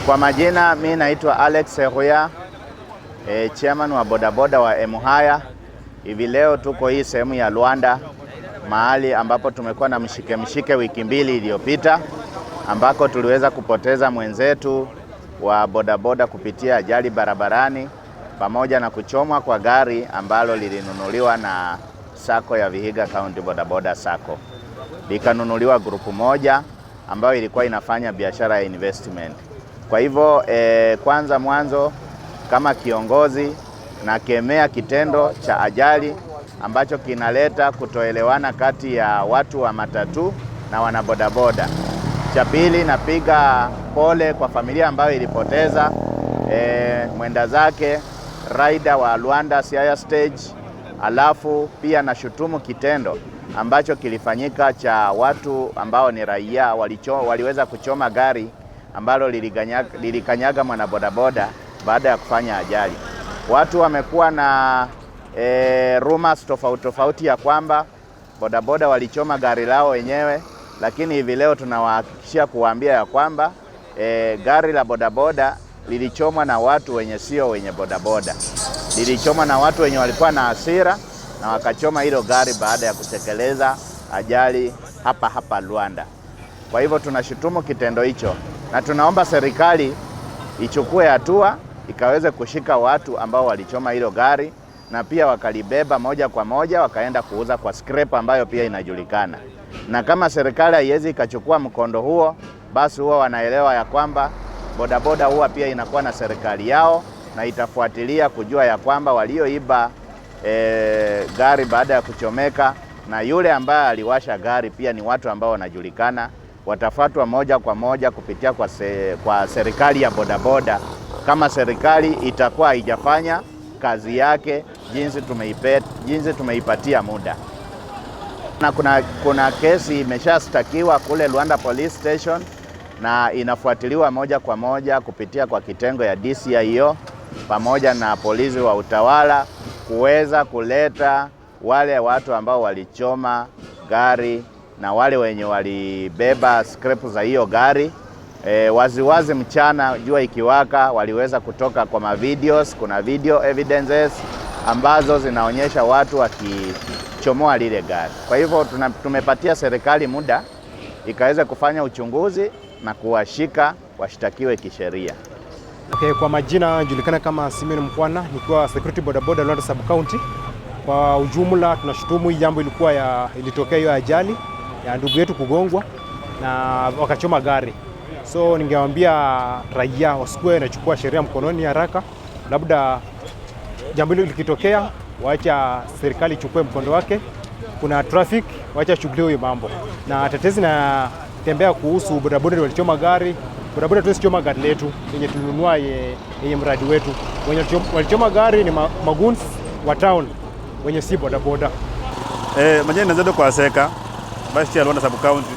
Kwa majina mimi naitwa Alex Seruya, chairman wa bodaboda wa Emuhaya. Hivi leo tuko hii sehemu ya Luanda, mahali ambapo tumekuwa na mshike wiki mbili iliyopita, ambako tuliweza kupoteza mwenzetu wa bodaboda kupitia ajali barabarani, pamoja na kuchomwa kwa gari ambalo lilinunuliwa na Sacco ya Vihiga County Bodaboda Sacco. Likanunuliwa grupu moja ambayo ilikuwa inafanya biashara ya investment. Kwa hivyo kwanza mwanzo kama kiongozi na kemea kitendo cha ajali ambacho kinaleta kutoelewana kati ya watu wa matatu na wanabodaboda. Cha pili, napiga pole kwa familia ambayo ilipoteza mwenda zake rider wa Luanda Siaya Stage. Alafu pia nashutumu kitendo ambacho kilifanyika cha watu ambao ni raia waliweza kuchoma gari ambalo lilikanyaga mwanabodaboda baada ya kufanya ajali. Watu wamekuwa na rumors tofauti ya kwamba bodaboda walichoma gari lao wenyewe, lakini hivi leo tunawahakikishia kuwaambia ya kwamba gari la bodaboda lilichomwa na watu wenye sio wenye bodaboda. Lilichomwa na watu wenye walikuwa na hasira na wakachoma hilo gari baada ya kutekeleza ajali hapa Luanda. Kwa hivyo tunashutumu kitendo hicho na tunaomba serikali ichukue hatua ikaweze kushika watu ambao walichoma hilo gari na pia wakalibeba moja kwa moja wakaenda kuuza kwa scrap ambayo pia inajulikana. Na kama serikali haiwezi ikachukua mkondo huo, basi huwa wanaelewa ya kwamba bodaboda huwa pia inakuwa na serikali yao na itafuatilia kujua ya kwamba walioiba gari baada ya kuchomeka na yule ambaye aliwasha gari pia ni watu ambao wanajulikana, watafuatwa moja kwa moja kupitia kwa serikali ya bodaboda kama serikali itakuwa haijafanya kazi yake jinsi tumeipatia muda. Na kuna kesi imeshastakiwa kule Luanda Police Station na inafuatiliwa moja kwa moja kupitia kwa kitengo ya DCIO pamoja na polisi wa utawala kuweza kuleta wale watu ambao walichoma gari na wale wenye walibeba scrap za hiyo gari. Waziwazi mchana jua ikiwaka waliweza kutoka kwa mavideos, kuna video evidences ambazo zinaonyesha watu wakichomoa lile gari. Kwa hivyo tumepatia serikali muda ikaweza kufanya uchunguzi na kuwashika washtakiwe kisheria. Okay, kwa majina julikana kama Simeon Mkwana, nikiwa security bodaboda Luanda Sub County. Kwa ujumla tunashutumu hii jambo ilitokea hiyo ajali ya ndugu yetu kugongwa na wakachoma gari. So ningewaambia raia wasikuwe nachukua sheria mkononi haraka. Labda jambo hilo likitokea waacha serikali ichukue mkondo wake. Kuna traffic, waacha shughuli hiyo mambo. Na tetezi na tembea kuhusu bodaboda walichoma gari. Bodaboda tusichoma gari letu yenye tulinunua yenye mradi wetu. Wenye walichoma gari ni maguns wa town wenye si bodaboda. Majina nazodo kwa seka basi ya Luanda Sub County.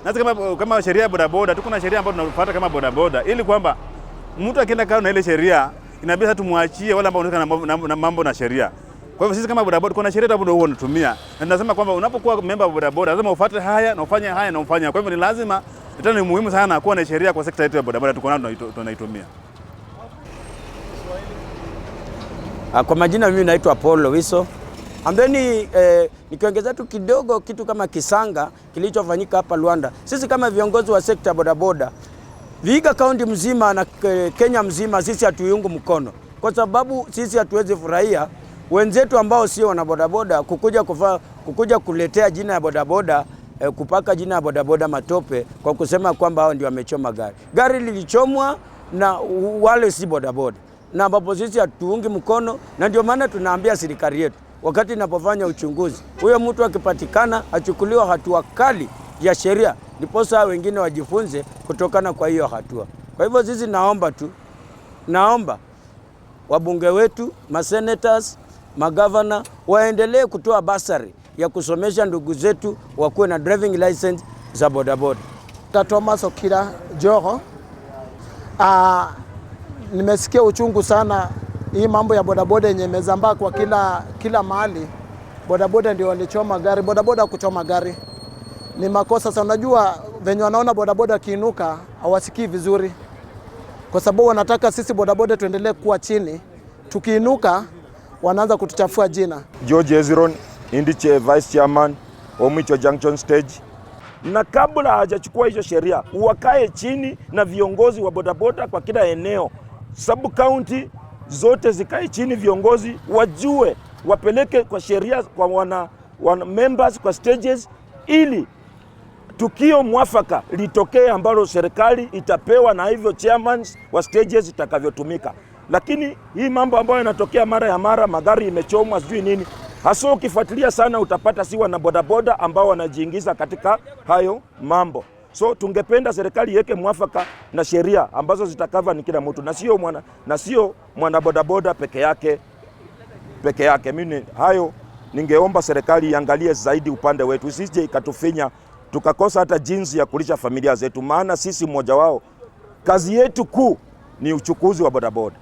Na kama sheria ya bodaboda tuko na sheria ambayo tunafuata kama bodaboda ili kwamba mtu akienda kama na ile sheria inabidi tumwachie wale ambao wanataka na mambo na sheria. Kwa hivyo sisi kama bodaboda kuna sheria ambayo huwa tunatumia. Na tunasema kwamba unapokuwa member wa bodaboda lazima ufuate haya na ufanye haya na ufanye. Kwa hivyo ni lazima ni muhimu sana kuwa na sheria kwa sekta yetu ya bodaboda tuko nayo tunaitumia. Kwa majina mimi naitwa Paul Lowiso. Ambeni nikiongeza tu kidogo kitu kama kisanga kilichofanyika hapa Luanda. Sisi kama viongozi wa sekta bodaboda Vihiga County mzima na Kenya mzima sisi hatuiungu mkono. Kwa sababu sisi hatuwezi furahia wenzetu ambao sio wana bodaboda kukuja kuletea jina ya bodaboda kupaka jina ya bodaboda matope kwa kusema kwamba hao ndio wamechoma gari. Gari lilichomwa na wale si bodaboda. Na ambapo sisi hatuungi mkono na ndio maana tunaambia serikali yetu wakati inapofanya uchunguzi huyo mtu akipatikana achukuliwa hatua kali ya sheria ndiposa wengine wajifunze kutokana kwa hiyo hatua. Kwa hivyo sisi naomba wabunge wetu, masenators, magavana waendelee kutoa basari ya kusomesha ndugu zetu wakuwe na driving license za bodaboda. Thomas Okira Joho. Nimesikia uchungu sana hii mambo ya bodaboda yenye imezambaa kwa kila mahali. Bodaboda ndio walichoma gari, bodaboda kuchoma gari ni makosa sana. Unajua venye wanaona bodaboda kiinuka hawasikii vizuri. kwa sababu wanataka sisi bodaboda tuendelee kuwa chini. Tukiinuka wanaanza kutuchafua jina. George Ezron, Indiche Vice Chairman, Omicho Junction Stage. Na kabla hajachukua hizo sheria, wakae chini na viongozi wa bodaboda kwa kila eneo. Sub county zote zikae chini, viongozi wajue, wapeleke kwa sheria kwa wana members kwa stages, ili tukio mwafaka litokee ambalo serikali itapewa na hivyo chairman wa stages itakavyotumika. Lakini hii mambo ambayo yanatokea mara ya mara, magari imechomwa sijui nini, hasa ukifuatilia sana utapata si wana bodaboda ambao wanajiingiza katika hayo mambo. So tungependa serikali iweke mwafaka na sheria ambazo zitakava ni kila mtu, na sio mwana bodaboda peke yake. Mimi hayo ningeomba serikali iangalie zaidi upande wetu, isije ikatufinya tukakosa hata jinsi ya kulisha familia zetu, maana sisi mmoja wao kazi yetu kuu ni uchukuzi wa bodaboda.